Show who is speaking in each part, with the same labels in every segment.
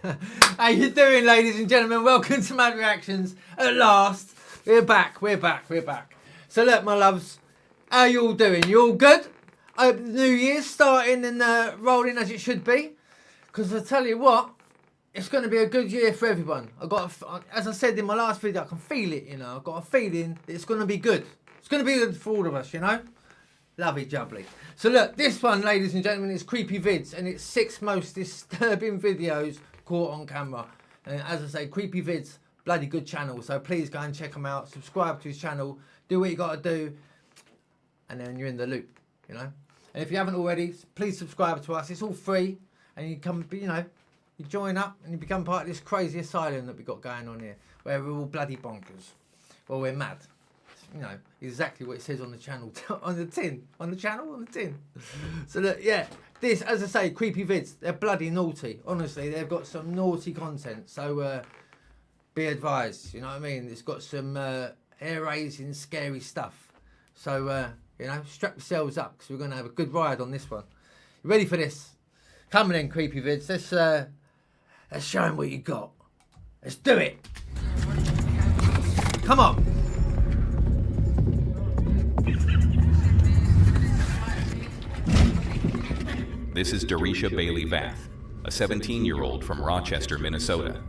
Speaker 1: How you doing, ladies and gentlemen? Welcome to M.A.D Reactions. At last, we're back. So look, my loves, how you all doing? You all good? I hope the new year's starting and rolling as it should be. Because I tell you what, it's going to be a good year for everyone. As I said in my last video, I can feel it, you know. I've got a feeling that it's going to be good. It's going to be good for all of us, you know. Lovely jubbly. So look, this one, ladies and gentlemen, is Creepy Vids, and it's 6 most disturbing videos caught on camera. And as I say, Creepy Vids, bloody good channel. So please go and check him out. Subscribe to his channel. Do what you got to do, and then you're in the loop, you know. And if you haven't already, please subscribe to us. It's all free, and you come, you know, you join up and you become part of this crazy asylum that we got going on here, where we're all bloody bonkers. Well, we're mad. You know, exactly what it says on the channel, on the tin. So look, yeah, this, as I say, Creepy Vids, they're bloody naughty. Honestly, they've got some naughty content. So be advised, you know what I mean? It's got some hair-raising, scary stuff. So, you know, strap yourselves up, because we're going to have a good ride on this one. You ready for this? Come on in, Creepy Vids. Let's show them what you got. Let's do it. Come on.
Speaker 2: This is Darisha Bailey Vath, a 17-year-old from Rochester, Minnesota.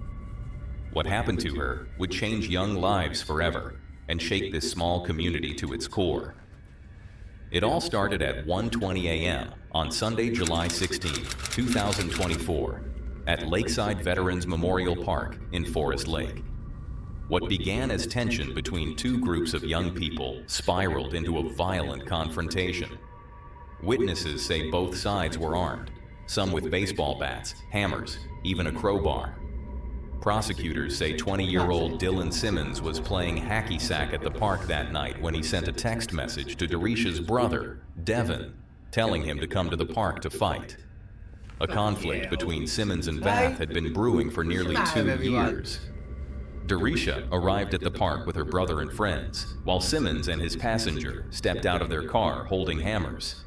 Speaker 2: What happened to her would change young lives forever and shake this small community to its core. It all started at 1:20 a.m. on Sunday, July 16, 2024, at Lakeside Veterans Memorial Park in Forest Lake. What began as tension between 2 groups of young people spiraled into a violent confrontation. Witnesses say both sides were armed, some with baseball bats, hammers, even a crowbar. Prosecutors say 20-year-old Dylan Simmons was playing hacky sack at the park that night when he sent a text message to Darisha's brother, Devin, telling him to come to the park to fight. A conflict between Simmons and Vath had been brewing for nearly 2 years. Darisha arrived at the park with her brother and friends, while Simmons and his passenger stepped out of their car holding hammers.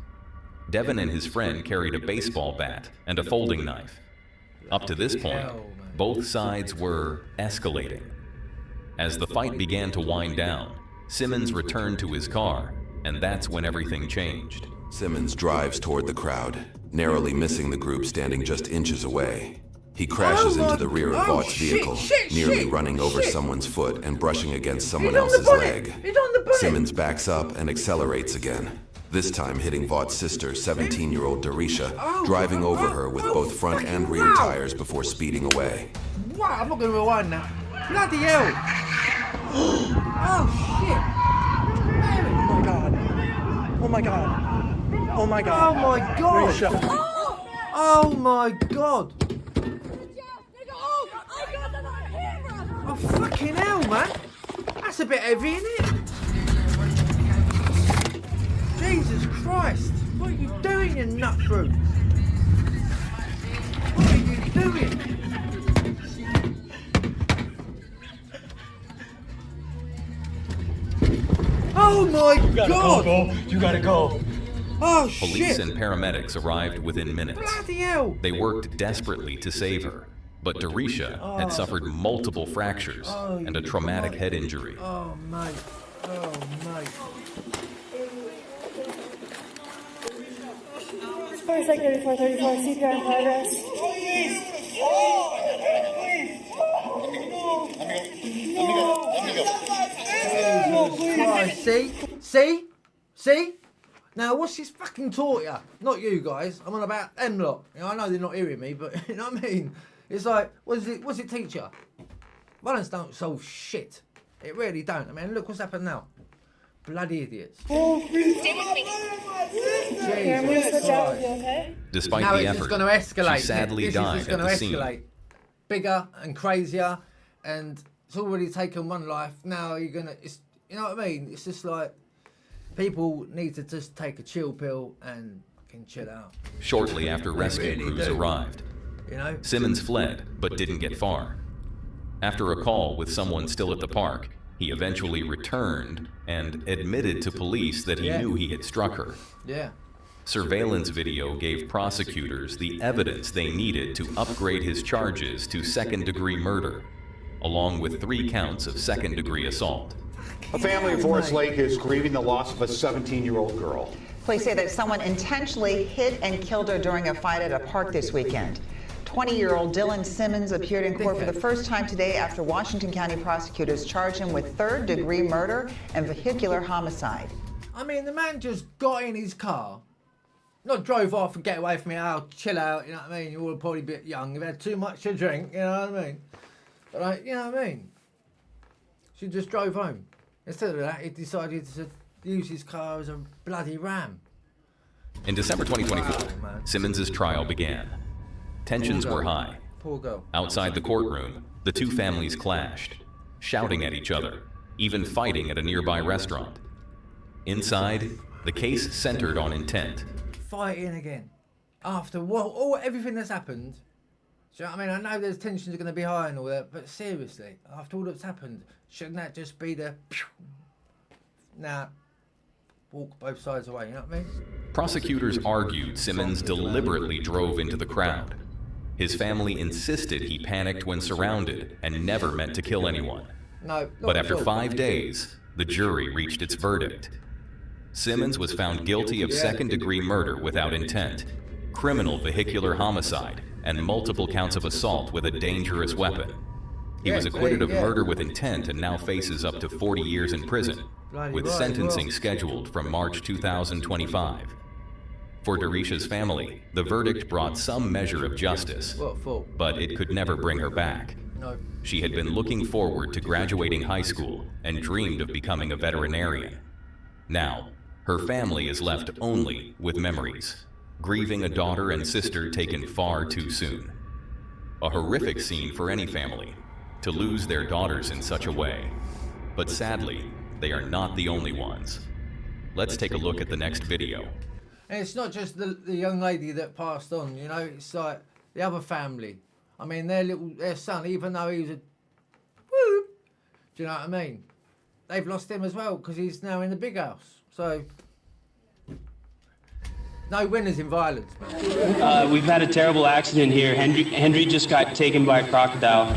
Speaker 2: Devin and his friend carried a baseball bat and a folding knife. Up to this point, both sides were escalating. As the fight began to wind down, Simmons returned to his car, and that's when everything changed.
Speaker 3: Simmons drives toward the crowd, narrowly missing the group standing just inches away. He crashes into the rear of Vaught's vehicle, nearly running over someone's foot and brushing against someone else's leg. Simmons backs up and accelerates again, this time hitting Vaught's sister, 17-year-old Darisha, driving over her with both front and rear tires before speeding away.
Speaker 1: Wow, I'm not going to rewind now. Bloody hell. Oh, shit.
Speaker 4: Oh, my God. Oh, my God. Oh, my God.
Speaker 1: Oh, my God. Oh, my God. Oh, fucking hell, man. That's a bit heavy, isn't it? Jesus Christ. What are you doing, you nut fruit? What are you doing? Oh, my God.
Speaker 4: You gotta go.
Speaker 1: Oh, shit.
Speaker 2: Police and paramedics arrived within minutes.
Speaker 1: Bloody hell.
Speaker 2: They worked desperately to save her, but Darisha had suffered multiple fractures and a traumatic head injury.
Speaker 1: Oh, mate. Oh, mate.
Speaker 5: First, 3434, CPR in progress.
Speaker 1: See? Now, what's this fucking taught you? Not you guys. I'm on about them lot. You know, I know they're not hearing me, but you know what I mean? It's like, what's it teach you? Violence don't solve shit. It really don't. I mean, look what's happened now. Bloody idiots.
Speaker 2: Despite
Speaker 1: now
Speaker 2: the
Speaker 1: it's
Speaker 2: effort,
Speaker 1: just going to escalate.
Speaker 2: she sadly
Speaker 1: this
Speaker 2: died
Speaker 1: is just
Speaker 2: at the scene.
Speaker 1: escalate. Bigger and crazier, and it's already taken one life. Now you're gonna, you know what I mean? It's just like people need to just take a chill pill and fucking chill out.
Speaker 2: Shortly after rescue
Speaker 1: really
Speaker 2: crews
Speaker 1: do.
Speaker 2: arrived,
Speaker 1: You know?
Speaker 2: Simmons fled but didn't get far. After a call with someone still at the park, he eventually returned and admitted to police that he knew he had struck her.
Speaker 1: Yeah.
Speaker 2: Surveillance video gave prosecutors the evidence they needed to upgrade his charges to second-degree murder, along with 3 counts of second-degree assault.
Speaker 6: A family in Forest Lake is grieving the loss of a 17-year-old girl.
Speaker 7: Police say that someone intentionally hit and killed her during a fight at a park this weekend. 20-year-old Dylan Simmons appeared in court for the first time today after Washington County prosecutors charged him with third-degree murder and vehicular homicide.
Speaker 1: I mean, the man just got in his car, not drove off and get away from me, oh, chill out, you know what I mean? You're all probably a bit young, you've had too much to drink, you know what I mean? But, like, you know what I mean? She just drove home. Instead of that, he decided to use his car as a bloody ram.
Speaker 2: In December 2024, Simmons' trial began. Tensions were high.
Speaker 1: Poor girl.
Speaker 2: Outside the courtroom, the 2 families clashed, shouting at each other, even fighting at a nearby restaurant. Inside, the case centered on intent.
Speaker 1: Fighting again. After everything that's happened. Do you know what I mean? I know there's tensions are going to be high and all that, but seriously, after all that's happened, shouldn't that just be the... Nah, walk both sides away, you know what I mean?
Speaker 2: Prosecutors argued Simmons deliberately drove into the crowd. His family insisted he panicked when surrounded and never meant to kill anyone.
Speaker 1: No.
Speaker 2: But after 5 days, the jury reached its verdict. Simmons was found guilty of second-degree murder without intent, criminal vehicular homicide, and multiple counts of assault with a dangerous weapon. He was acquitted of murder with intent and now faces up to 40 years in prison, with sentencing scheduled from March 2025. For Darisha's family, the verdict brought some measure of justice, but it could never bring her back. She had been looking forward to graduating high school and dreamed of becoming a veterinarian. Now, her family is left only with memories, grieving a daughter and sister taken far too soon. A horrific scene for any family, to lose their daughters in such a way. But sadly, they are not the only ones. Let's take a look at the next video.
Speaker 1: And it's not just the young lady that passed on, you know, it's like the other family. I mean, their son, even though he was a whoop, do you know what I mean? They've lost him as well because he's now in the big house. So, no winners in violence, man.
Speaker 8: We've had a terrible accident here. Henry just got taken by a crocodile.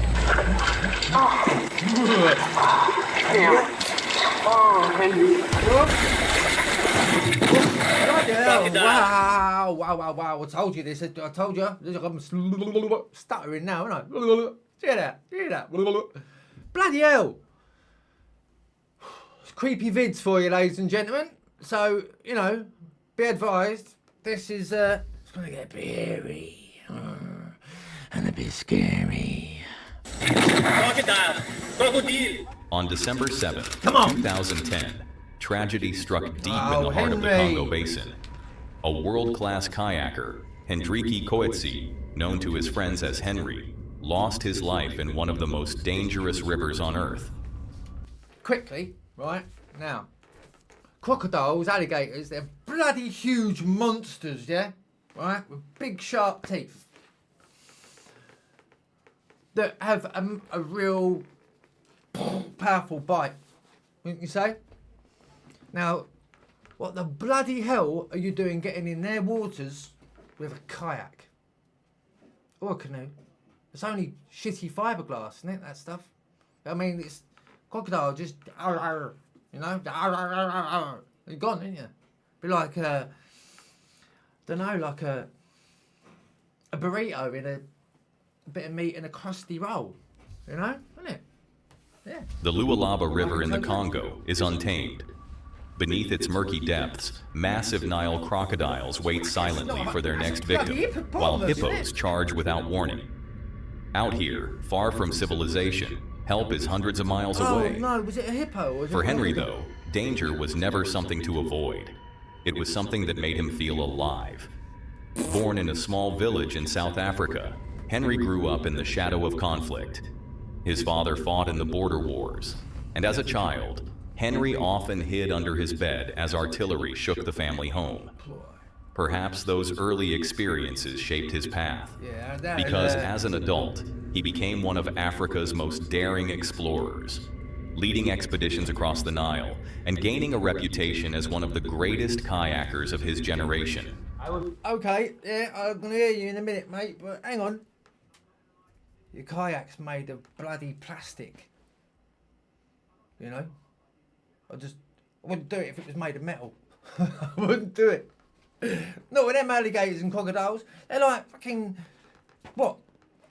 Speaker 8: Oh, Henry.
Speaker 1: Wow. I told you this. I told you. I'm stuttering now, aren't I? Hear that? Bloody hell. It's creepy vids for you, ladies and gentlemen. So, you know, be advised. This is, it's going to get a bit hairy. And a bit scary.
Speaker 2: On December 7th, 2010, tragedy struck deep in the heart of the Congo Basin. A world-class kayaker, Hendriki Koetsi, known to his friends as Henry, lost his life in one of the most dangerous rivers on Earth.
Speaker 1: Quickly, right, now, crocodiles, alligators, they're bloody huge monsters, yeah? Right? With big sharp teeth. That have a real powerful bite, wouldn't you say? Now, what the bloody hell are you doing getting in their waters with a kayak? Or a canoe? It's only shitty fiberglass, isn't it, that stuff? I mean, it's crocodile just, you know? You're gone, ain't you? Be like like a burrito in a bit of meat in a crusty roll, you know? Isn't it? Yeah.
Speaker 2: The Lualaba River in the Congo is untamed. Beneath its murky depths, massive Nile crocodiles wait silently for their next victim, while hippos charge without warning. Out here, far from civilization, help is hundreds of miles away.
Speaker 1: Oh no, was it a hippo?
Speaker 2: For Henry, though, danger was never something to avoid. It was something that made him feel alive. Born in a small village in South Africa, Henry grew up in the shadow of conflict. His father fought in the border wars, and as a child, Henry often hid under his bed as artillery shook the family home. Perhaps those early experiences shaped his path, because as an adult, he became one of Africa's most daring explorers, leading expeditions across the Nile and gaining a reputation as one of the greatest kayakers of his generation.
Speaker 1: Okay, yeah, I'm going to hear you in a minute, mate, but hang on. Your kayak's made of bloody plastic. You know? I wouldn't do it if it was made of metal. I wouldn't do it. Not with them alligators and crocodiles. They're like fucking, what,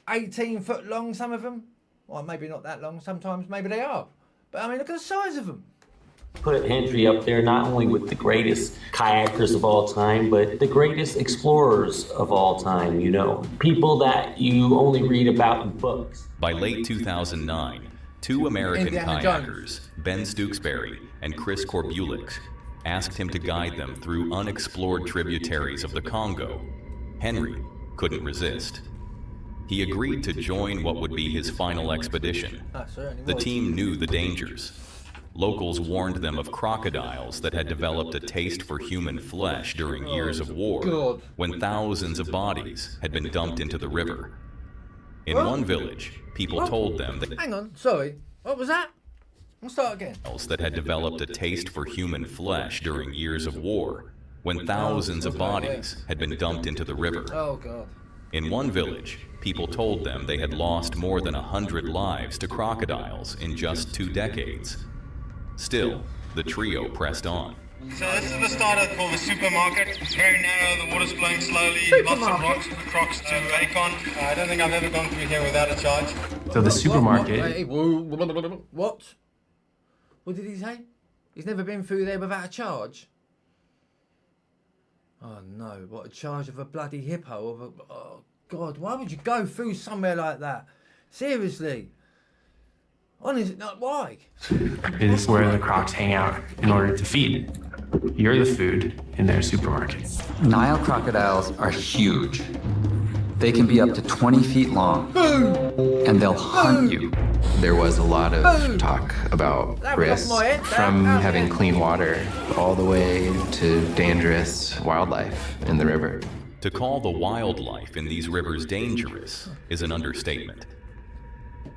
Speaker 1: 18 foot long, some of them? Well, maybe not that long sometimes, maybe they are. But I mean, look at the size of them.
Speaker 8: Put Hendry up there not only with the greatest kayakers of all time, but the greatest explorers of all time, you know. People that you only read about in books.
Speaker 2: By late 2009, two American
Speaker 1: Indiana
Speaker 2: kayakers, Ben Stooksbury and Chris Korbulix, asked him to guide them through unexplored tributaries of the Congo. Henry couldn't resist. He agreed to join what would be his final expedition. The team knew the dangers. Locals warned them of crocodiles that had developed a taste for human flesh during years of war, when thousands of bodies had been dumped into the river. In one village, people told them that
Speaker 1: Hang on, sorry, what was that? We'll start again.
Speaker 2: That had developed a taste for human flesh during years of war, when thousands of bodies had been dumped into the river.
Speaker 1: Oh, God.
Speaker 2: In one village, people told them they had lost more than 100 lives to crocodiles in just 2 decades. Still, the trio pressed on.
Speaker 9: So this is the start of called the supermarket. It's very narrow, the water's flowing slowly, lots of rocks from the crocs to Kayaking. I don't think I've ever gone through here without a charge.
Speaker 8: So the supermarket...
Speaker 1: What? What did he say? He's never been through there without a charge? Oh no, what, a charge of a bloody hippo? Oh God, why would you go through somewhere like that? Seriously. Honestly, no, why?
Speaker 8: It is where the crocs hang out in order to feed. You're the food in their supermarket.
Speaker 10: Nile crocodiles are huge. They can be up to 20 feet long, and they'll hunt you.
Speaker 11: There was a lot of talk about risk, from having clean water all the way to dangerous wildlife in the river.
Speaker 2: To call the wildlife in these rivers dangerous is an understatement.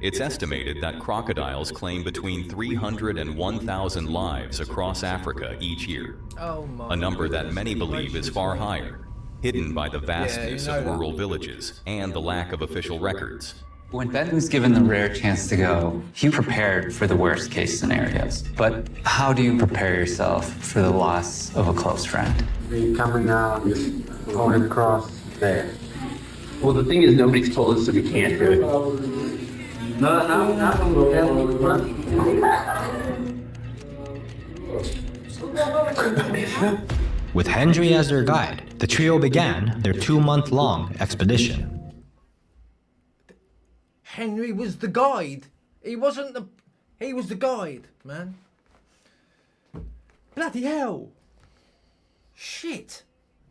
Speaker 2: It's estimated that crocodiles claim between 300 and 1,000 lives across Africa each year, a number that many believe is far higher, hidden by the vastness of rural villages and the lack of official records.
Speaker 10: When Ben was given the rare chance to go, he prepared for the worst case scenarios. But how do you prepare yourself for the loss of a close friend?
Speaker 8: You're coming down, just going across there. Well, the thing is, nobody's told us that we can't do it.
Speaker 12: With Hendry as their guide, the trio began their 2-month-long expedition.
Speaker 1: Henry was the guide. He was the guide, man. Bloody hell. Shit.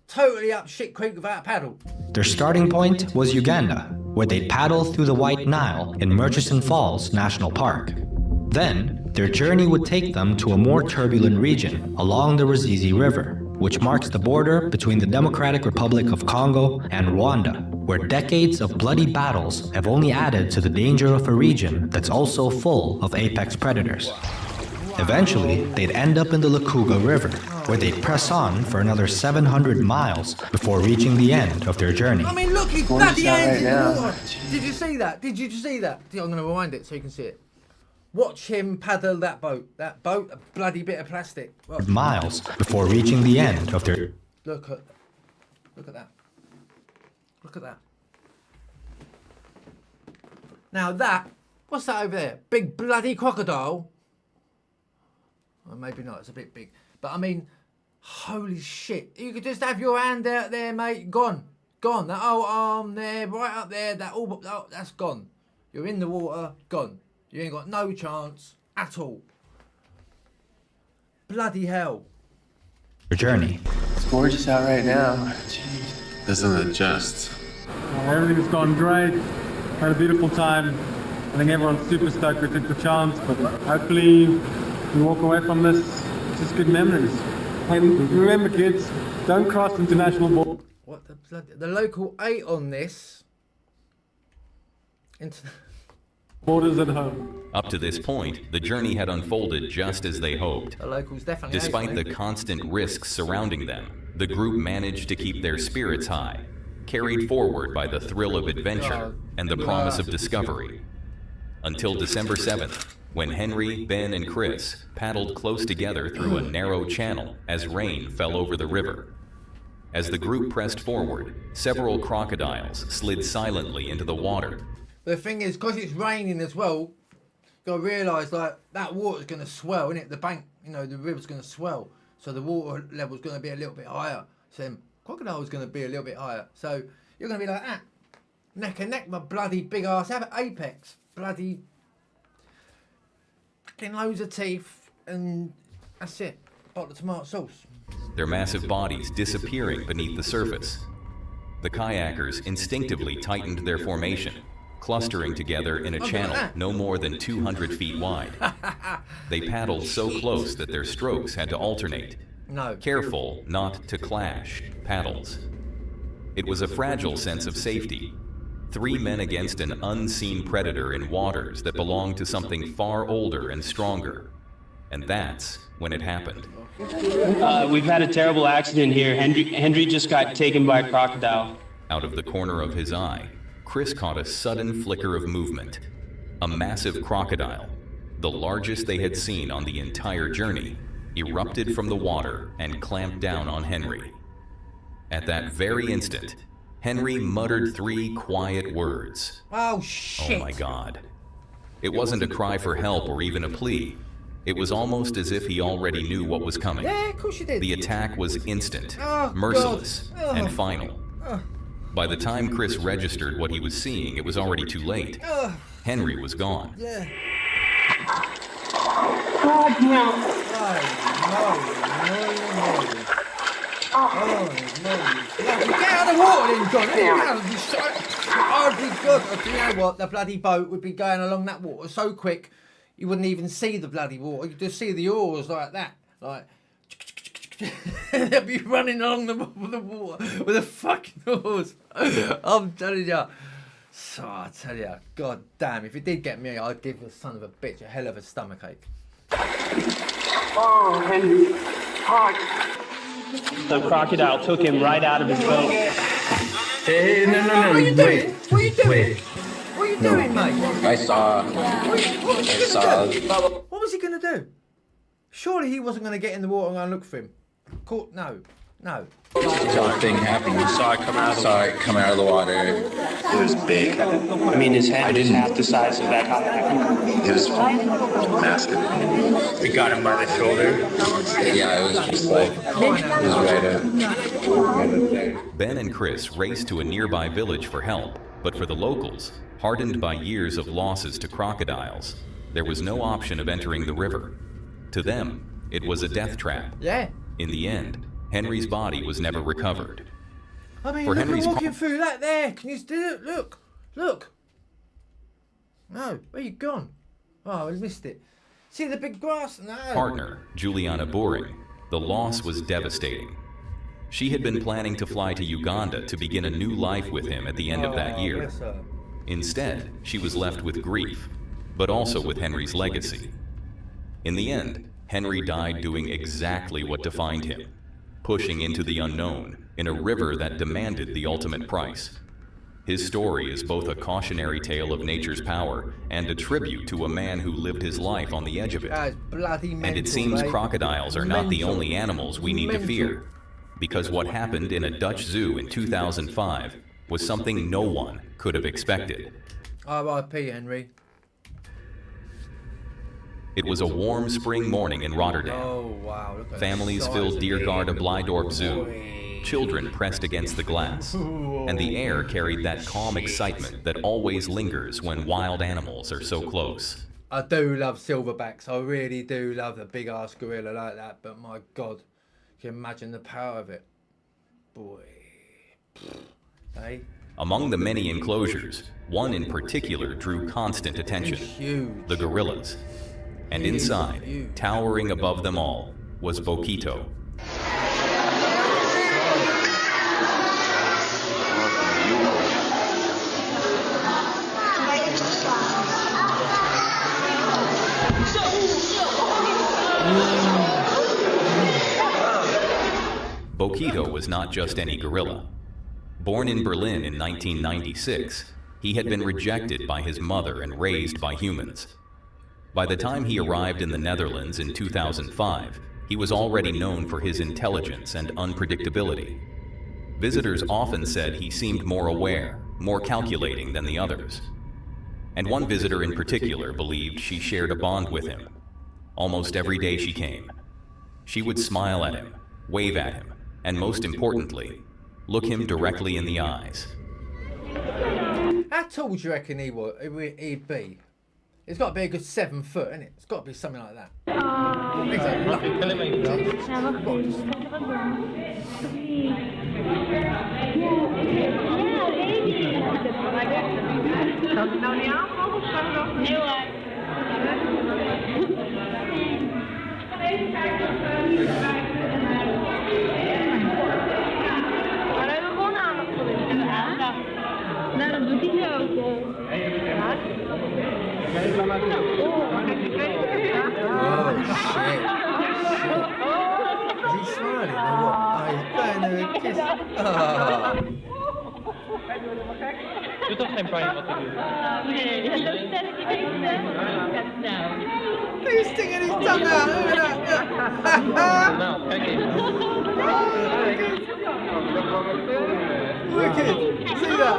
Speaker 1: Totally up shit creek without a paddle.
Speaker 12: Their starting point was Uganda, where they'd paddle through the White Nile in Murchison Falls National Park. Then, their journey would take them to a more turbulent region along the Ruzizi River, which marks the border between the Democratic Republic of Congo and Rwanda, where decades of bloody battles have only added to the danger of a region that's also full of apex predators. Eventually, they'd end up in the Lukuga River, where they'd press on for another 700 miles before reaching the end of their journey.
Speaker 1: I mean, look, he's bloody hands in the water. Did you see that? Did you see that? I'm going to rewind it so you can see it. Watch him paddle that boat. That boat, a bloody bit of plastic. Watch.
Speaker 12: Miles before reaching the end of their...
Speaker 1: Look at that. Look at that. Now that, what's that over there? Big bloody crocodile? Well, maybe not, it's a bit big. But I mean, holy shit. You could just have your hand out there, mate. Gone. Gone. That whole arm there, right up there, that's gone. You're in the water, gone. You ain't got no chance at all. Bloody hell.
Speaker 12: Your journey.
Speaker 11: It's gorgeous out right now. Jeez. Doesn't adjust.
Speaker 13: Everything's gone great. Had a beautiful time. I think everyone's super stoked we took the chance, but hopefully we walk away from this just good memories. And remember, kids, don't cross international borders.
Speaker 1: What the bloody... The local 8 on this.
Speaker 13: Borders at home.
Speaker 2: Up to this point, the journey had unfolded just as they hoped.
Speaker 1: The locals definitely
Speaker 2: Despite
Speaker 1: hate
Speaker 2: the
Speaker 1: me.
Speaker 2: constant risks surrounding them, the group managed to keep their spirits high, carried forward by the thrill of adventure and the promise of discovery. Until December 7th, when Henry, Ben, and Chris paddled close together through a narrow channel as rain fell over the river. As the group pressed forward, several crocodiles slid silently into the water.
Speaker 1: The thing is, because it's raining as well, you got to realise, like, that water's going to swell, innit? The bank, you know, the river's going to swell. So the water level's going to be a little bit higher. So then crocodile's going to be a little bit higher. So you're going to be like that. Neck and neck, my bloody big ass apex. Bloody fucking loads of teeth, and that's it. Bottle of tomato sauce.
Speaker 2: Their massive bodies disappearing beneath the surface. The kayakers instinctively tightened their formation, clustering together in a channel no more than 200 feet wide. They paddled so close that their strokes had to alternate. Careful not to clash paddles. It was a fragile sense of safety. 3 men against an unseen predator in waters that belonged to something far older and stronger. And that's when it happened.
Speaker 14: We've had a terrible accident here. Henry just got taken by a crocodile.
Speaker 2: Out of the corner of his eye, Chris caught a sudden flicker of movement. A massive crocodile, the largest they had seen on the entire journey, erupted from the water and clamped down on Henry. At that very instant, Henry muttered 3 quiet words.
Speaker 1: Oh, shit.
Speaker 2: Oh my God. It wasn't a cry for help or even a plea. It was almost as if he already knew what was coming.
Speaker 1: Yeah, of course you did.
Speaker 2: The attack was instant,
Speaker 1: Oh,
Speaker 2: merciless,
Speaker 1: God.
Speaker 2: and final. By the time Chris registered what he was seeing, it was already too late. Henry was gone.
Speaker 1: Yeah.
Speaker 14: God damn.
Speaker 1: Get out of the water then, John. Oh, good. You know what? The bloody boat would be going along that water so quick, you wouldn't even see the bloody water. You'd just see the oars like that. Like, they'd be running along the water with the fucking oars. I'm telling you. So I tell you, god damn, if it did get me, I'd give the son of a bitch a hell of a stomachache.
Speaker 14: Oh, Henry. Fuck. The crocodile took him right out of his boat.
Speaker 11: Hey, no,
Speaker 1: What are you doing? What are you doing?
Speaker 11: Wait.
Speaker 1: What are you doing, mate?
Speaker 11: I saw.
Speaker 1: What was he going to do? Surely he wasn't going to get in the water and go and look for him. No.
Speaker 11: Something happened.
Speaker 14: Saw it
Speaker 11: come out of the water. It was big.
Speaker 14: I mean, his head was half the size of that kayak.
Speaker 11: It was massive.
Speaker 14: We got him by the shoulder.
Speaker 11: Yeah, it was just like, it was right up there.
Speaker 2: Ben and Chris raced to a nearby village for help, but for the locals, hardened by years of losses to crocodiles, there was no option of entering the river. To them, it was a death trap.
Speaker 1: Yeah.
Speaker 2: In the end, Henry's body was never recovered.
Speaker 1: I mean,
Speaker 2: For
Speaker 1: look
Speaker 2: Henry's
Speaker 1: at walking through that there. Can you still look? No, where you gone? Oh, I missed it. See the big grass? No.
Speaker 2: Partner, Juliana Boring, the loss was devastating. She had been planning to fly to Uganda to begin a new life with him at the end of that year.
Speaker 1: Yes, sir.
Speaker 2: Instead, she was left with grief, but also with Henry's legacy. In the end, Henry died doing exactly what defined him, pushing into the unknown in a river that demanded the ultimate price. His story is both a cautionary tale of nature's power and a tribute to a man who lived his life on the edge of it.
Speaker 1: That is bloody mental,
Speaker 2: And it seems
Speaker 1: mate.
Speaker 2: crocodiles are not the only animals we need to
Speaker 1: Mental.
Speaker 2: fear, because what happened in a Dutch zoo in 2005 was something no one could have expected.
Speaker 1: R.I.P. Henry.
Speaker 2: It was a warm spring morning in Rotterdam.
Speaker 1: Oh, wow. Look at
Speaker 2: Families
Speaker 1: the size
Speaker 2: filled
Speaker 1: of
Speaker 2: Diergaarde
Speaker 1: it.
Speaker 2: Blijdorp Zoo. Children pressed against the glass. And the air carried that calm excitement that always lingers when wild animals are so close.
Speaker 1: I do love silverbacks. I really do love a big ass gorilla like that. But my God, can you imagine the power of it? Boy. Hey?
Speaker 2: Among the many enclosures, one in particular drew constant attention.
Speaker 1: Huge.
Speaker 2: The gorillas. And inside, towering above them all, was Bokito. Bokito was not just any gorilla. Born in Berlin in 1996, he had been rejected by his mother and raised by humans. By the time he arrived in the Netherlands in 2005, he was already known for his intelligence and unpredictability. Visitors often said he seemed more aware, more calculating than the others. And one visitor in particular believed she shared a bond with him. Almost every day she came. She would smile at him, wave at him, and most importantly, look him directly in the eyes.
Speaker 1: How tall do you reckon he'd be? It's got to be a good 7 foot, isn't it? It's got to be something like that. Oh shit. Is he smiling or what? Oh, he's playing her a kiss. Oh.
Speaker 15: Doe toch geen pijn wat te doen. Nee, dat stel ik je nou.
Speaker 1: He's sticking his tongue out. Look at that.
Speaker 15: Nou, kijk eens.
Speaker 1: Wicked. See that?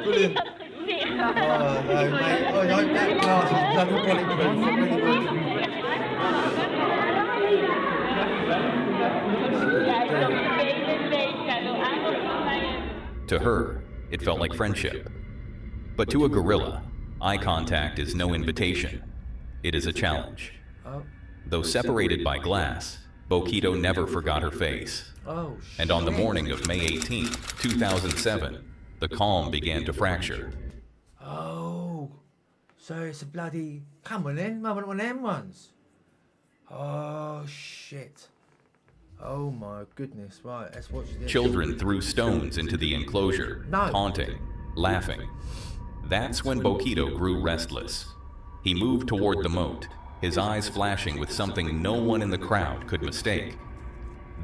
Speaker 1: Brilliant. Oh no, mate. Oh, I hope that glass is bloody bulletproof. It really
Speaker 2: To her, it felt like friendship. But to a gorilla, eye contact is no invitation. It is a challenge. Though separated by glass, Bokito never forgot her face.
Speaker 1: Oh,
Speaker 2: and on the morning of May 18, 2007, the calm began to fracture.
Speaker 1: Oh, so it's a bloody... Come on then, one of them ones. Oh, shit. Oh my goodness, right, let's watch this.
Speaker 2: Children threw stones into the enclosure, taunting, laughing. That's when Bokito grew restless. He moved toward the moat, his eyes flashing with something no one in the crowd could mistake.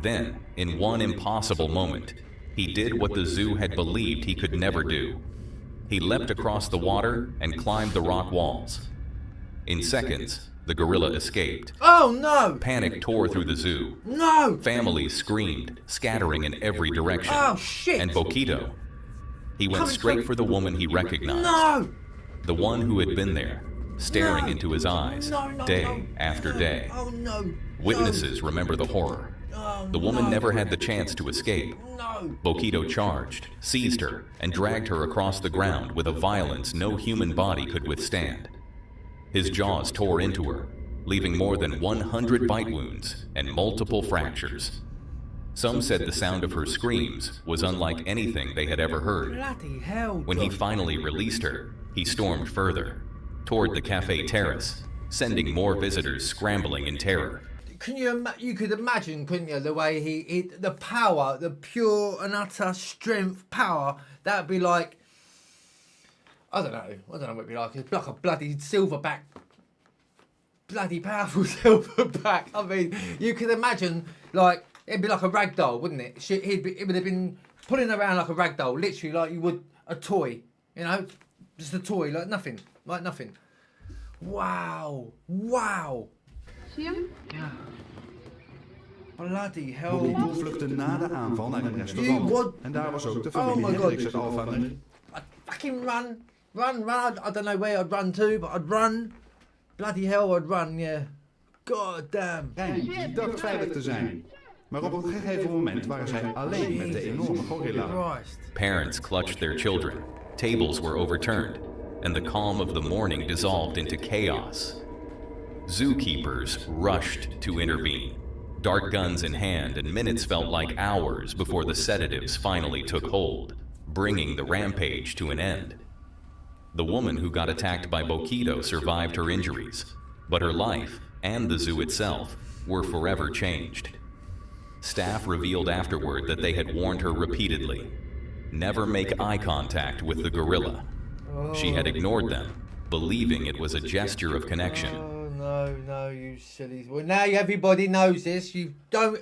Speaker 2: Then, in one impossible moment, he did what the zoo had believed he could never do. He leapt across the water and climbed the rock walls. In seconds, the gorilla escaped.
Speaker 1: Oh no!
Speaker 2: Panic tore through the zoo.
Speaker 1: No!
Speaker 2: Families screamed, scattering in every direction.
Speaker 1: Oh shit!
Speaker 2: And Bokito, he went straight for the woman he recognized.
Speaker 1: No!
Speaker 2: The one who had been there, staring into his eyes, day after day.
Speaker 1: Oh no!
Speaker 2: Witnesses remember the horror. The woman never had the chance to escape. Bokito charged, seized her, and dragged her across the ground with a violence no human body could withstand. His jaws tore into her, leaving more than 100 bite wounds and multiple fractures. Some said the sound of her screams was unlike anything they had ever heard.
Speaker 1: Bloody hell!
Speaker 2: When he finally released her, he stormed further, toward the cafe terrace, sending more visitors scrambling in terror.
Speaker 1: Can you could imagine, couldn't you, the way he the power, the pure and utter strength, power, that'd be like, I don't know what it'd be like. It's like a bloody silverback, bloody powerful silverback. I mean, you could imagine, like, it'd be like a rag doll, wouldn't it? It would have been pulling around like a rag doll, literally like you would a toy, you know, just a toy, like nothing. Wow, wow.
Speaker 16: Zie je hem?
Speaker 1: Ja. Bloody hell.
Speaker 17: Bobby vluchtte na de aanval naar een restaurant. En daar was ook de familie Hendricks uit Alpha.
Speaker 1: I'd fucking run. I don't know where I'd run to, but I'd run. Bloody hell, I'd run, yeah. God damn.
Speaker 17: Die dacht veilig te zijn. Maar op een gegeven moment waren zij alleen met de enorme gorilla.
Speaker 2: Parents clutched their children. Tables were overturned. And the calm of the morning dissolved into chaos. Zookeepers rushed to intervene, dart guns in hand, and minutes felt like hours before the sedatives finally took hold, bringing the rampage to an end. The woman who got attacked by Bokito survived her injuries, but her life, and the zoo itself, were forever changed. Staff revealed afterward that they had warned her repeatedly, never make eye contact with the gorilla. She had ignored them, believing it was a gesture of connection.
Speaker 1: No, you silly. Well, now everybody knows this. You don't.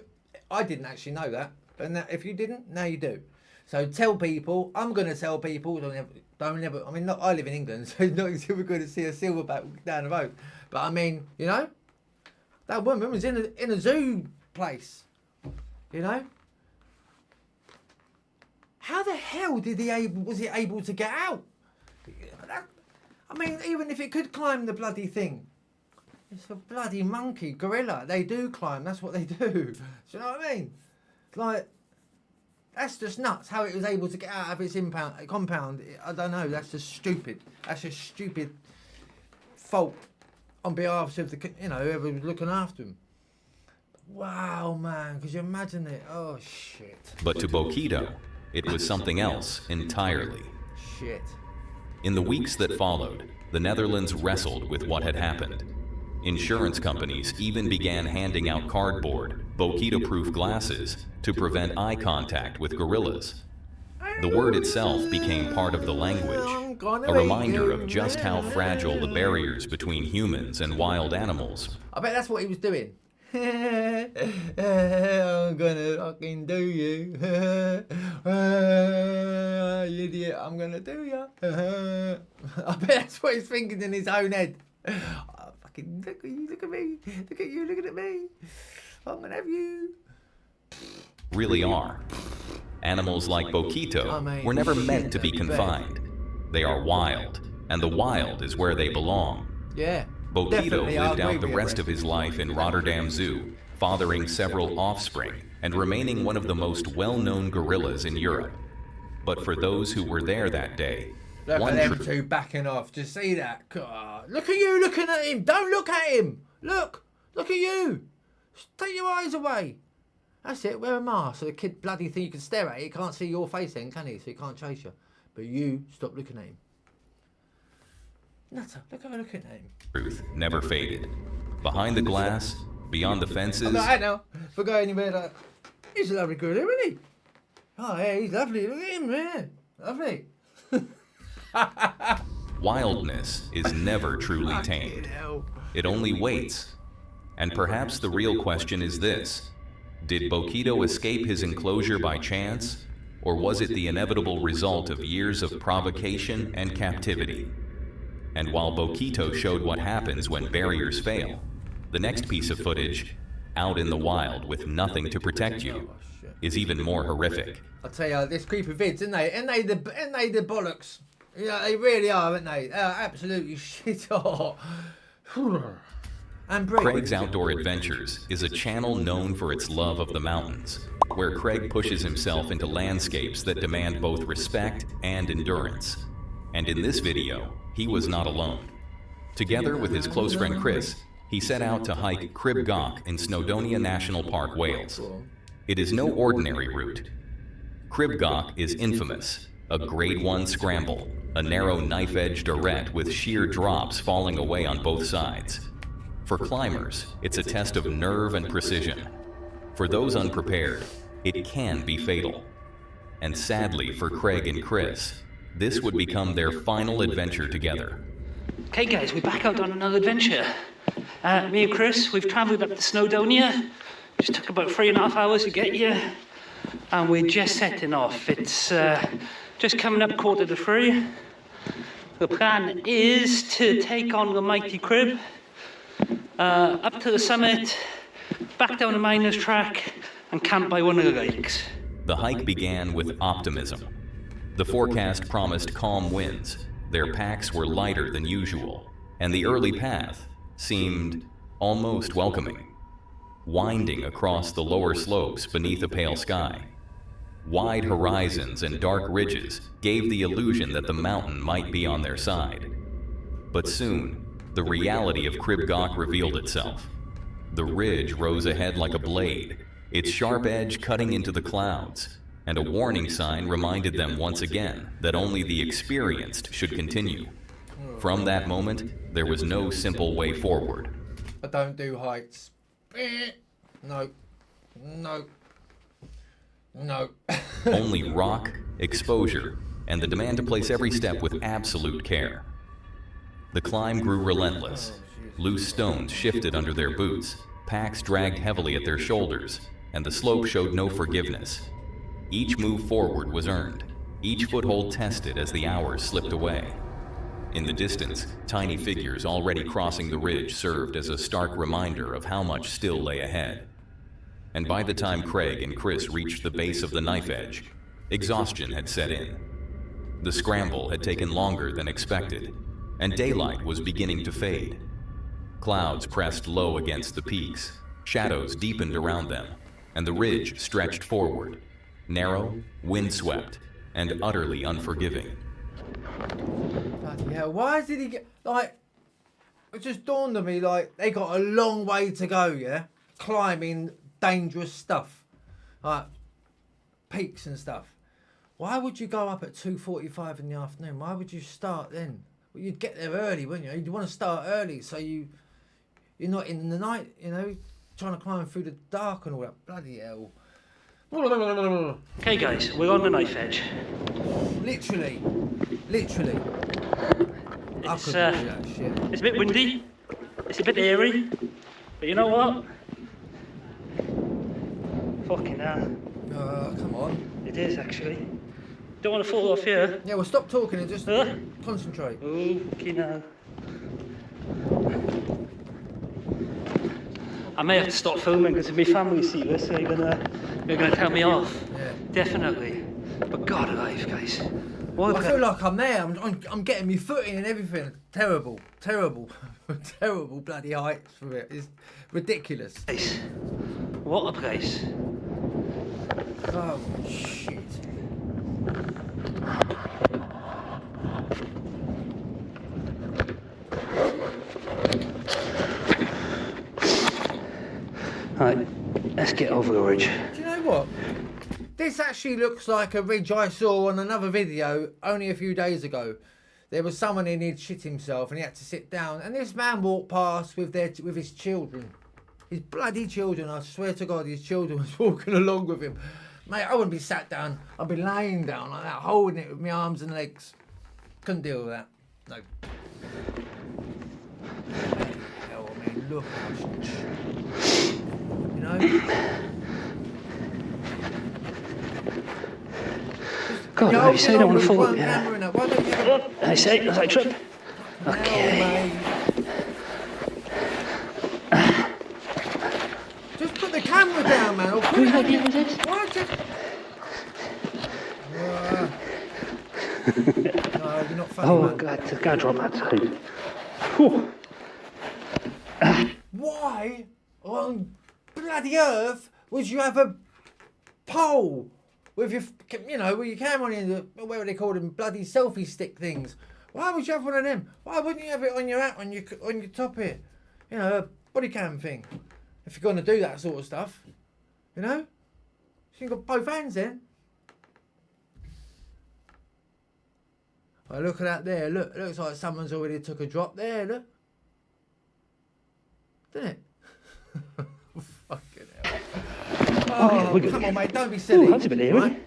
Speaker 1: I didn't actually know that, but now, if you didn't, now you do. So tell people. I'm going to tell people. Don't ever. I mean, I live in England, so it's not until we're going to see a silverback down the road. But I mean, you know, that woman was in a zoo place. You know. How the hell was he able to get out? I mean, even if it could climb the bloody thing, it's a bloody monkey, gorilla. They do climb. That's what they do. Do you know what I mean? Like, that's just nuts. How it was able to get out of its compound. I don't know. That's just stupid. That's just stupid fault on behalf of whoever was looking after him. Wow, man. Could you imagine it? Oh shit.
Speaker 2: But to Boquito, it was something else entirely.
Speaker 1: Shit.
Speaker 2: In the weeks that followed, the Netherlands wrestled with what had happened. Insurance companies even began handing out cardboard, Boquito-proof glasses to prevent eye contact with gorillas. The word itself became part of the language, a reminder of just how fragile the barriers between humans and wild animals.
Speaker 1: I bet that's what he was doing. I'm gonna fucking do you. You idiot, I'm gonna do you. I bet that's what he's thinking in his own head. Oh, fucking look at you, look at me. Look at you, looking at me. I'm gonna have you.
Speaker 2: Really are. Animals like Boquito were never meant to be confined. They are wild, and the wild is where they belong.
Speaker 1: Yeah.
Speaker 2: Boquito lived out the rest of his life in Rotterdam Zoo, fathering several offspring and remaining one of the most well-known gorillas in Europe. But for those who were there that day,
Speaker 1: look at them two backing off. Just see that? God. Look at you looking at him. Don't look at him. Look at you. Take your eyes away. That's it. Wear a mask so the kid bloody thing you can stare at it. He can't see your face then, can he? So he can't chase you. But you stop looking at him. Nutter, look at her looking at him.
Speaker 2: Truth never faded. Behind the glass, beyond the fences.
Speaker 1: I'm not out now. If I go anywhere like, he's a lovely girl, isn't he? Oh, yeah, he's lovely. Look at him, man. Lovely.
Speaker 2: Wildness is never truly tamed. It only waits. And perhaps the real question is this: did Boquito escape his enclosure by chance, or was it the inevitable result of years of provocation and captivity? And while Boquito showed what happens when barriers fail, the next piece of footage, out in the wild with nothing to protect you, is even more horrific.
Speaker 1: I'll tell you, this Creepy Vids, isn't they? Ain't they the bollocks? Yeah, they really are, aren't they? They're absolutely shit hot. And
Speaker 2: Craig's Outdoor Adventures is a channel known for its love of the mountains, where Craig pushes himself into landscapes that demand both respect and endurance. And in this video, he was not alone. Together with his close friend Chris, he set out to hike Crib Goch in Snowdonia National Park, Wales. It is no ordinary route. Crib Goch is infamous, a grade 1 scramble, a narrow knife-edged arête with sheer drops falling away on both sides. For climbers, it's a test of nerve and precision. For those unprepared, it can be fatal. And sadly for Craig and Chris, this would become their final adventure together.
Speaker 16: Okay guys, we're back out on another adventure. Me and Chris, we've travelled up to Snowdonia. Just took about 3.5 hours to get here. And we're just setting off. It's just coming up 3:15. The plan is to take on the mighty Crib, up to the summit, back down the miner's track, and camp by one of the lakes.
Speaker 2: The hike began with optimism. The forecast promised calm winds, their packs were lighter than usual, and the early path seemed almost welcoming. Winding across the lower slopes beneath a pale sky, wide horizons and dark ridges gave the illusion that the mountain might be on their side. But soon, the reality of Crib Goch revealed itself. The ridge rose ahead like a blade, its sharp edge cutting into the clouds, and a warning sign reminded them once again that only the experienced should continue. From that moment, there was no simple way forward.
Speaker 1: I don't do heights. No.
Speaker 2: Only rock, exposure, and the demand to place every step with absolute care. The climb grew relentless. Loose stones shifted under their boots, packs dragged heavily at their shoulders, and the slope showed no forgiveness. Each move forward was earned, each foothold tested as the hours slipped away. In the distance, tiny figures already crossing the ridge served as a stark reminder of how much still lay ahead. And by the time Craig and Chris reached the base of the knife edge, exhaustion had set in. The scramble had taken longer than expected, and daylight was beginning to fade. Clouds pressed low against the peaks, shadows deepened around them, and the ridge stretched forward, narrow, windswept, and utterly unforgiving.
Speaker 1: Bloody hell, why did he get, like, it just dawned on me, like, they got a long way to go, yeah? Climbing dangerous stuff, like peaks and stuff. Why would you go up at 2:45 in the afternoon? Why would you start then? Well, you'd get there early, wouldn't you? You'd want to start early so you're not in the night, you know, trying to climb through the dark and all that. Bloody hell.
Speaker 16: Okay guys, we're on the knife edge.
Speaker 1: Literally.
Speaker 16: It's a bit windy, it's a bit airy, but you know what? Fucking hell.
Speaker 1: Come on.
Speaker 16: It is actually. Don't want to fall off here.
Speaker 1: Yeah, well stop talking and just concentrate.
Speaker 16: Okay now. I may have to stop filming because if my family see this, they're gonna tell me off.
Speaker 1: Yeah.
Speaker 16: Definitely. But God alive, guys.
Speaker 1: I feel like I'm there. I'm getting my footing and everything. Terrible bloody heights for it. It's ridiculous.
Speaker 16: What a place.
Speaker 1: Oh shit.
Speaker 16: Right, let's get over the ridge.
Speaker 1: Do you know what? This actually looks like a ridge I saw on another video only a few days ago. There was someone in he'd shit himself and he had to sit down, and this man walked past with his children. His bloody children, I swear to God, his children was walking along with him. Mate, I wouldn't be sat down, I'd be laying down like that, holding it with my arms and legs. Couldn't deal with that. No. Hell, I mean, look how you know?
Speaker 16: God, I say I don't want to fall. Yeah. I say, as I trip. Okay.
Speaker 1: Just put the camera down, man.
Speaker 16: Can we help you with this?
Speaker 1: No, you're not funny,
Speaker 16: oh,
Speaker 1: man.
Speaker 16: God, I gotta drop that side.
Speaker 1: Why on bloody earth would you have a pole with your, you know, with your camera in the, what they call them, bloody selfie stick things? Why would you have one of them? Why wouldn't you have it on your hat, on your top here? You know, a body cam thing. If you're going to do that sort of stuff, you know? So you've got both hands then. Oh, look at that there. Look, it looks like someone's already took a drop there. Look. Doesn't it? Fucking hell. Oh, come on, mate. Don't be silly.
Speaker 16: Ooh, that's a bit eerie.
Speaker 1: Right?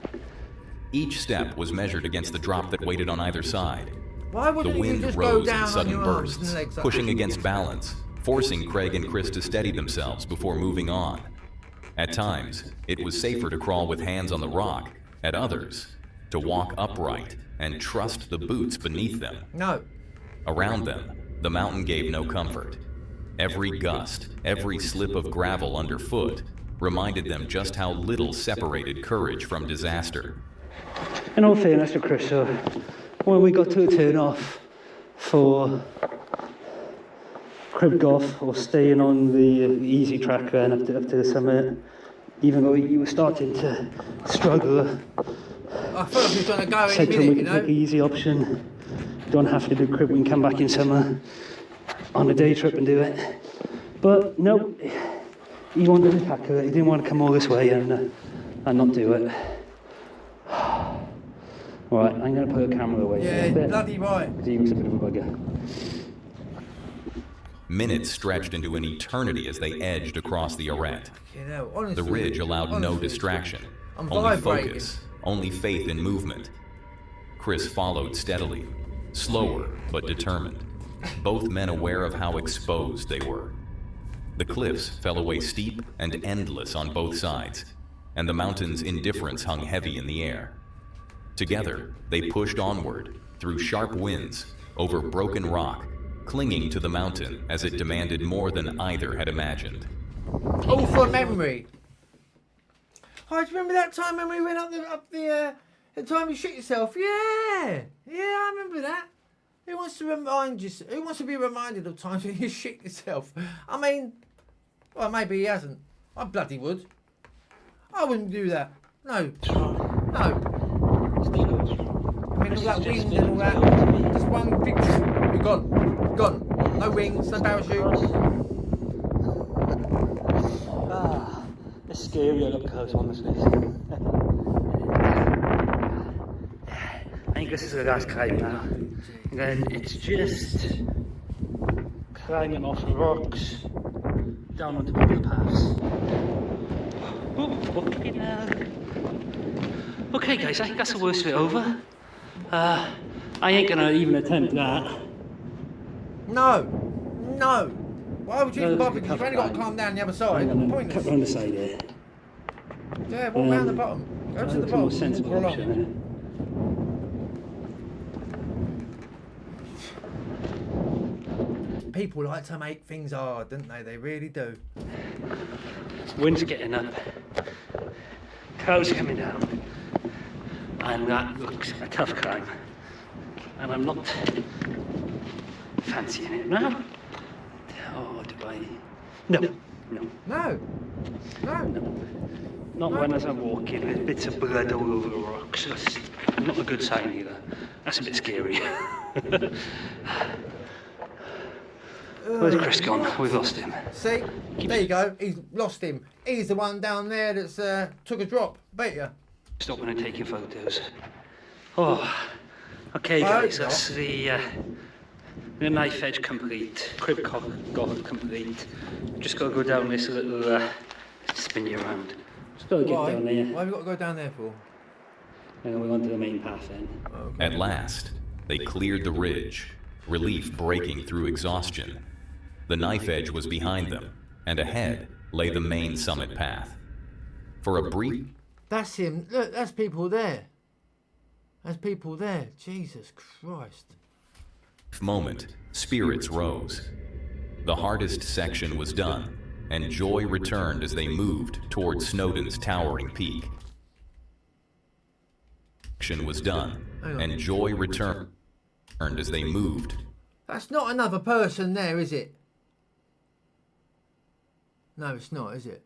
Speaker 2: Each step was measured against the drop that waited on either side.
Speaker 1: Why wouldn't
Speaker 2: The wind
Speaker 1: you just
Speaker 2: rose
Speaker 1: go down
Speaker 2: in sudden
Speaker 1: on your arms
Speaker 2: bursts,
Speaker 1: and legs like
Speaker 2: pushing
Speaker 1: that?
Speaker 2: against balance, forcing Craig and Chris to steady themselves before moving on. At times, it was safer to crawl with hands on the rock. At others, to walk upright and trust the boots beneath them.
Speaker 1: No.
Speaker 2: Around them, the mountain gave no comfort. Every gust, every slip of gravel underfoot reminded them just how little separated courage from disaster.
Speaker 16: In all fairness to Chris, when we got to a turn off for crib golf or staying on the easy track and up to the summit, even though you were starting to struggle,
Speaker 1: I felt like he was going to go any
Speaker 16: said to him
Speaker 1: minute,
Speaker 16: we
Speaker 1: you
Speaker 16: can
Speaker 1: know?
Speaker 16: take the easy option. Don't have to do crib, we can come back in summer on a day trip and do it. But no, he wanted to pack it. He didn't want to come all this way and not do it. Right, I'm going to put the camera away.
Speaker 1: Yeah, bloody right.
Speaker 16: He was a bit of a bugger.
Speaker 2: Minutes stretched into an eternity as they edged across the arete.
Speaker 1: You know, honestly,
Speaker 2: The ridge allowed no distraction,
Speaker 1: I'm
Speaker 2: only
Speaker 1: vibrating.
Speaker 2: focus, only faith in movement. Chris followed steadily, slower but determined. both men aware of how exposed they were. The cliffs fell away steep and endless on both sides, and the mountain's indifference hung heavy in the air. Together, they pushed onward, through sharp winds, over broken rock, clinging to the mountain as it demanded more than either had imagined.
Speaker 1: All for memory. Oh, do you remember that time when we went the time you shit yourself? Yeah, I remember that. Who wants to remind you? Who wants to be reminded of times when you shit yourself? I mean, well, maybe he hasn't. I bloody would. I wouldn't do that. No. I mean, all that wind and all that. Just one big. You're gone. Gone. No wings, no parachute.
Speaker 16: It's scary up close, honestly. I think this is the last climb now. And then it's just climbing off the rocks down onto one of the paths. Okay guys, I think that's the worst of it over. I ain't gonna even attempt that.
Speaker 1: No. Why would you even bother? Because you've only got to climb down the other side. Pointless.
Speaker 16: Cut round the side here.
Speaker 1: Yeah, walk round the bottom. Go to the bottom.
Speaker 16: Sensible option.
Speaker 1: People like to make things hard, don't they? They really do.
Speaker 16: Wind's getting up. Clouds coming down. And that looks a tough climb. And I'm not fancying it now. Oh, do I? No. Not when as I'm walking with bits of blood all over the rocks. That's not a good sign either. That's a bit scary. Where's Chris gone? We've lost him.
Speaker 1: See? There you go. He's lost him. He's the one down there that's took a drop. Bet you.
Speaker 16: Stopping and taking photos. Oh. Okay, guys. That's the knife edge complete. Crib goth complete. Just got to go down this little spin you around. Just got to get down there.
Speaker 1: Why have we got to go down there for?
Speaker 16: And then we're onto the main path then.
Speaker 2: Okay. At last, they cleared the ridge, relief breaking through exhaustion. The knife edge was behind them, and ahead lay the main summit path. For a brief...
Speaker 1: That's him. Look, that's people there. There's people there. Jesus Christ.
Speaker 2: Moment, spirits rose. The hardest section was done, and joy returned as they moved toward Snowdon's towering peak. Section was done, and joy returned as they moved.
Speaker 1: That's not another person there, is it? No, it's not, is it?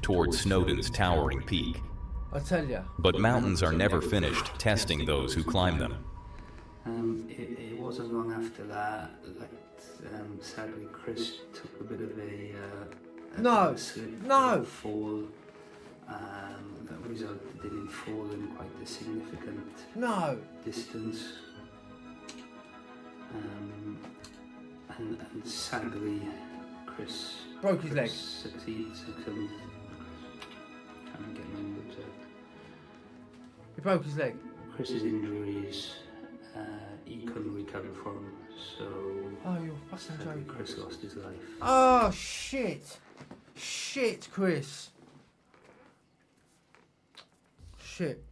Speaker 2: Toward Snowdon's towering peak.
Speaker 1: I tell you.
Speaker 2: But mountains are never finished testing those who climb them.
Speaker 16: It wasn't long after that sadly Chris took a bit of a fall that resulted in him falling quite a significant distance. And sadly Chris
Speaker 1: broke his leg.
Speaker 16: Succeeds. Can't get my words out.
Speaker 1: He broke his leg.
Speaker 16: Chris's injuries, he couldn't recover from, so.
Speaker 1: Oh, you're fucking joking.
Speaker 16: Chris lost his life.
Speaker 1: Oh shit! Shit, Chris. Shit.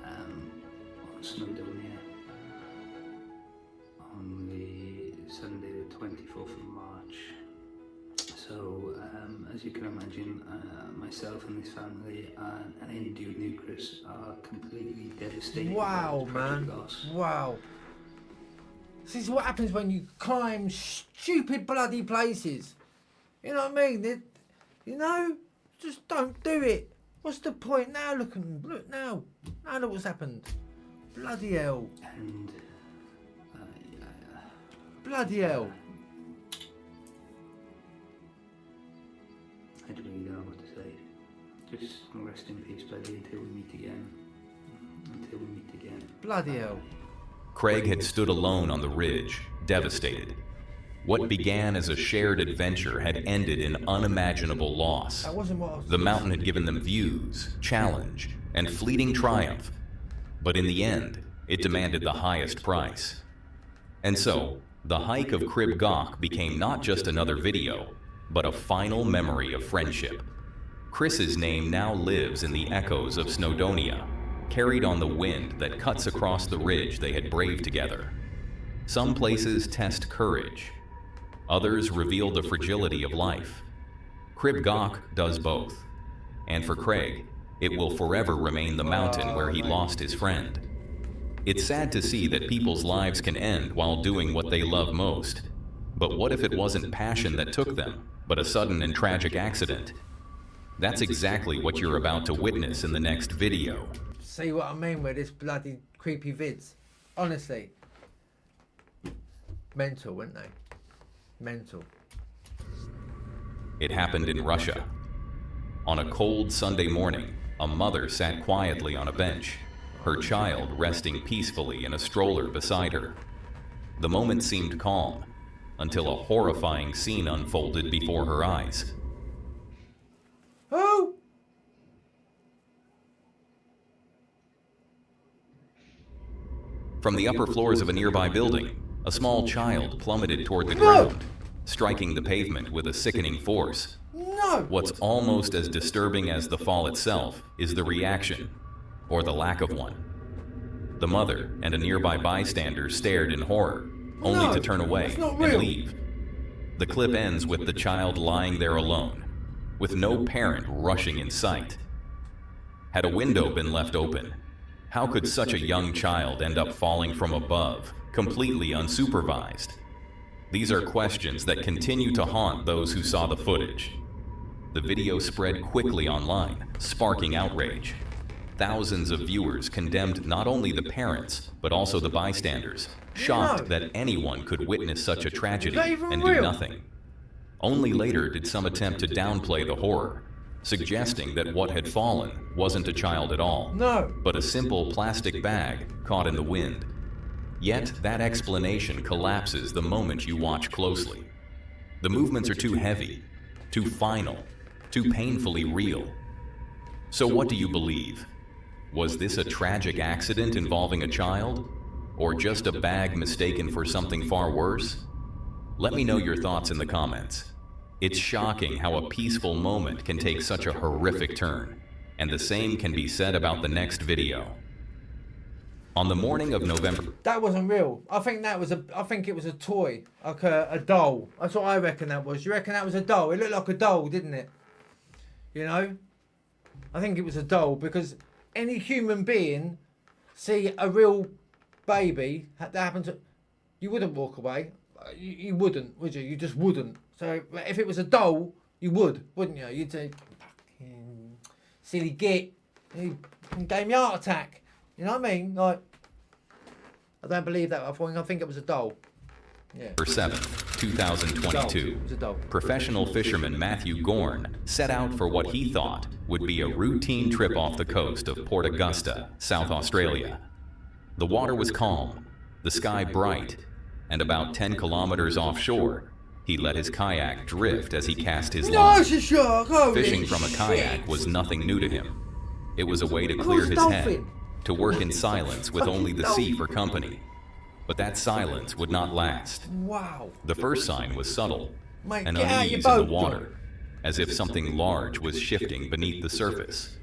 Speaker 16: On Snowdonia, on the Sunday the 24th of March. So, as you can imagine, myself and this family and any dude who knew Chris are completely devastated.
Speaker 1: Wow, man. Wow. This is what happens when you climb stupid bloody places. You know what I mean? Just don't do it. What's the point now? Look now. Now look what's happened. Bloody hell.
Speaker 16: And
Speaker 1: bloody hell.
Speaker 16: I don't really know what to say. Just rest in peace, buddy, until we meet again.
Speaker 1: Bloody hell.
Speaker 2: Craig had stood alone on the ridge, devastated. What began as a shared adventure had ended in unimaginable loss.
Speaker 1: That wasn't what I was
Speaker 2: The mountain had given them views, challenge, and fleeting triumph. But in the end, it demanded the highest price. And so, the hike of Crib Goch became not just another video, but a final memory of friendship. Chris's name now lives in the echoes of Snowdonia, carried on the wind that cuts across the ridge they had braved together. Some places test courage. Others reveal the fragility of life. Crib Goch does both. And for Craig, it will forever remain the mountain where he lost his friend. It's sad to see that people's lives can end while doing what they love most. But what if it wasn't passion that took them, but a sudden and tragic accident? That's exactly what you're about to witness in the next video.
Speaker 1: See what I mean with this bloody Creepy Vids? Honestly. Mental, weren't they? Mental.
Speaker 2: It happened in Russia. On a cold Sunday morning, a mother sat quietly on a bench, her child resting peacefully in a stroller beside her. The moment seemed calm, until a horrifying scene unfolded before her eyes.
Speaker 1: Oh!
Speaker 2: From the upper floors of a nearby building, a small child plummeted toward the ground, striking the pavement with a sickening force.
Speaker 1: No!
Speaker 2: What's almost as disturbing as the fall itself is the reaction, or the lack of one. The mother and a nearby bystander stared in horror, only to turn away and leave. The clip ends with the child lying there alone, with no parent rushing in sight. Had a window been left open, how could such a young child end up falling from above, completely unsupervised? These are questions that continue to haunt those who saw the footage. The video spread quickly online, sparking outrage. Thousands of viewers condemned not only the parents, but also the bystanders, shocked that anyone could witness such a tragedy and do nothing. Only later did some attempt to downplay the horror, suggesting that what had fallen wasn't a child at all, but a simple plastic bag caught in the wind. Yet that explanation collapses the moment you watch closely. The movements are too heavy, too final, too painfully real. So what do you believe? Was this a tragic accident involving a child? Or just a bag mistaken for something far worse? Let me know your thoughts in the comments. It's shocking how a peaceful moment can take such a horrific turn, and the same can be said about the next video. On the morning of November...
Speaker 1: That wasn't real. I think it was a toy, like a doll. That's what I reckon that was. You reckon that was a doll? It looked like a doll, didn't it? You know? I think it was a doll because any human being see a real baby that happened to... You wouldn't walk away. You wouldn't, would you? You just wouldn't. So if it was a doll, you would, wouldn't you? You'd say, fucking silly git. You gave me a heart attack. You know what I mean? Like, I don't believe that. I think it was a doll. Yeah.
Speaker 2: November 7th, 2022, professional fisherman Matthew Gorn set out for what he thought would be a routine trip off the coast of Port Augusta, South Australia. The water was calm, the sky bright, and about 10 kilometers offshore, he let his kayak drift as he cast his line. Fishing from a kayak was nothing new to him. It was a way to clear his head, to work in silence with only the sea for company. But that silence would not last.
Speaker 1: Wow.
Speaker 2: The first sign was subtle, an unease in the water, as if something large was shifting beneath the surface.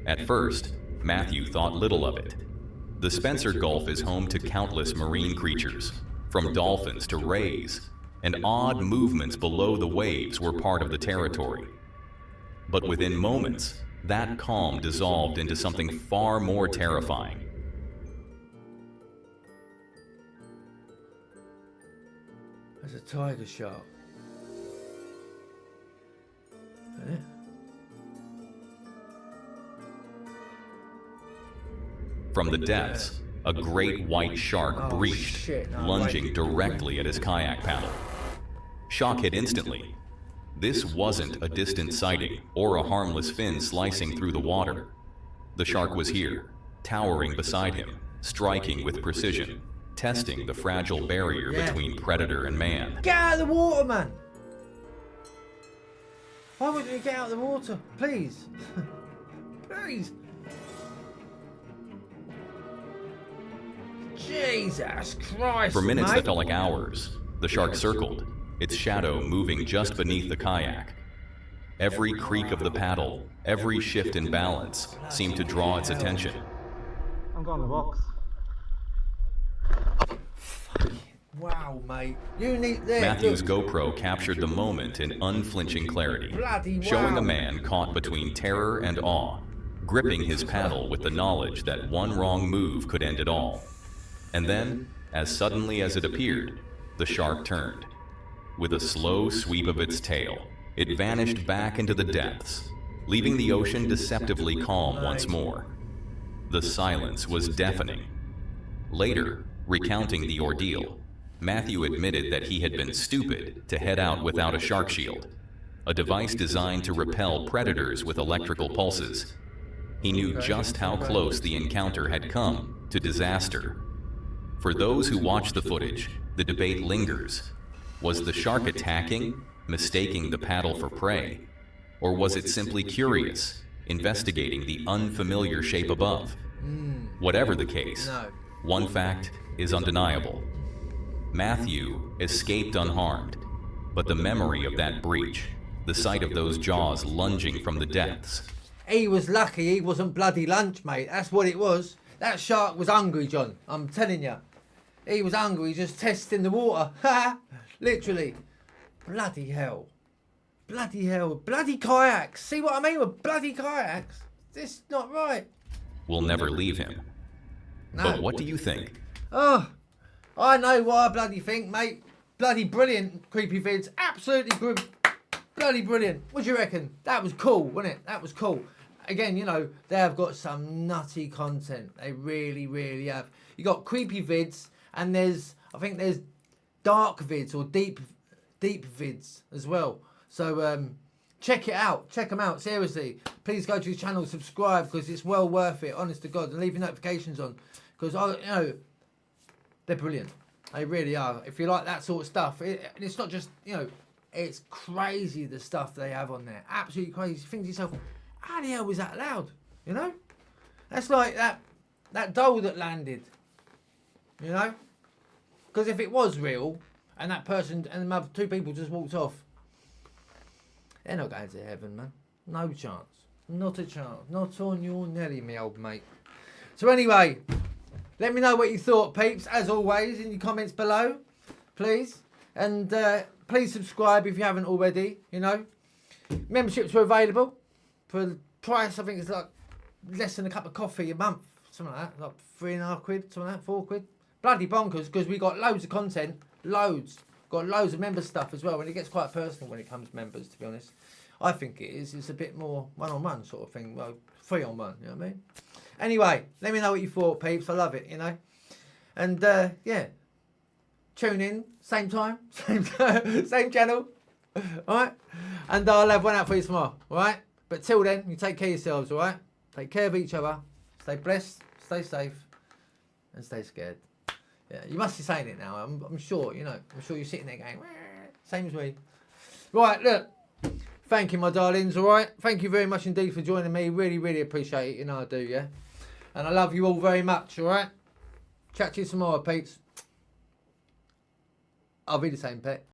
Speaker 2: At first, Matthew thought little of it. The Spencer Gulf is home to countless marine creatures, from dolphins to rays, and odd movements below the waves were part of the territory. But within moments, that calm dissolved into something far more terrifying.
Speaker 1: There's a tiger shark. Eh?
Speaker 2: From the depths, a great white shark breached, lunging directly at his kayak paddle. Shock hit instantly. This wasn't a distant sighting or a harmless fin slicing through the water. The shark was here, towering beside him, striking with precision, testing the fragile barrier between predator and man.
Speaker 1: Get out of the water, man! Why wouldn't you get out of the water? Please. Please. Jesus Christ,
Speaker 2: For minutes
Speaker 1: mate.
Speaker 2: that felt like hours, the shark circled, its shadow moving just beneath the kayak. Every creak of the paddle, every shift in balance, seemed to draw its attention.
Speaker 13: I'm going to the box.
Speaker 1: Wow, mate. You need that.
Speaker 2: Matthew's GoPro captured the moment in unflinching clarity,
Speaker 1: Bloody
Speaker 2: showing
Speaker 1: wow.
Speaker 2: a man caught between terror and awe, gripping his paddle with the knowledge that one wrong move could end it all. And then, as suddenly as it appeared, the shark turned. With a slow sweep of its tail, it vanished back into the depths, leaving the ocean deceptively calm once more. The silence was deafening. Later, recounting the ordeal, Matthew admitted that he had been stupid to head out without a shark shield, a device designed to repel predators with electrical pulses. He knew just how close the encounter had come to disaster. For those who watched the footage, the debate lingers. Was the shark attacking, mistaking the paddle for prey? Or was it simply curious, investigating the unfamiliar shape above? Whatever the case, one fact is undeniable. Matthew escaped unharmed, but the memory of that breach, the sight of those jaws lunging from the depths.
Speaker 1: He was lucky he wasn't bloody lunch, mate. That's what it was. That shark was hungry, John. I'm telling you. He was hungry, just testing the water. Literally. Bloody hell. Bloody hell. Bloody kayaks. See what I mean with bloody kayaks? This is not right.
Speaker 2: We'll never leave him.
Speaker 1: No.
Speaker 2: But what do you think?
Speaker 1: Oh, I know what I bloody think, mate. Bloody brilliant, Creepy Vids. Absolutely bloody brilliant. What do you reckon? That was cool, wasn't it? That was cool. Again, you know, they have got some nutty content. They really, really have. You got Creepy Vids, and I think there's dark vids or deep vids as well. So check it out. Check them out. Seriously, please go to his channel, subscribe, because it's well worth it. Honest to God, and leave your notifications on, because they're brilliant. They really are. If you like that sort of stuff, it's not just it's crazy the stuff they have on there. Absolutely crazy. You think to yourself, how the hell was that allowed? You know, that's like that doll that landed. You know, because if it was real and that person and the other two people just walked off, they're not going to heaven, man. No chance. Not a chance. Not on your Nelly, me old mate. So anyway, let me know what you thought, peeps, as always, in your comments below, please. And please subscribe if you haven't already, Memberships are available for the price, I think it's like less than a cup of coffee a month. Something like that, like £3.50, something like that, £4. Bloody bonkers, because we got loads of content, loads. Got loads of member stuff as well, and it gets quite personal when it comes to members, to be honest. I think it is. It's a bit more one-on-one sort of thing, well, 3-on-1, you know what I mean? Anyway, let me know what you thought, peeps. I love it, And, yeah, tune in, same time, same channel, all right? And I'll have one out for you tomorrow, all right? But till then, you take care of yourselves, all right? Take care of each other. Stay blessed, stay safe, and stay scared. Yeah, you must be saying it now. I'm sure, I'm sure you're sitting there going, same as me. Right, look. Thank you, my darlings, all right? Thank you very much indeed for joining me. Really, really appreciate it. I do, yeah? And I love you all very much, all right? Chat to you some more, peeps. I'll be the same, pet.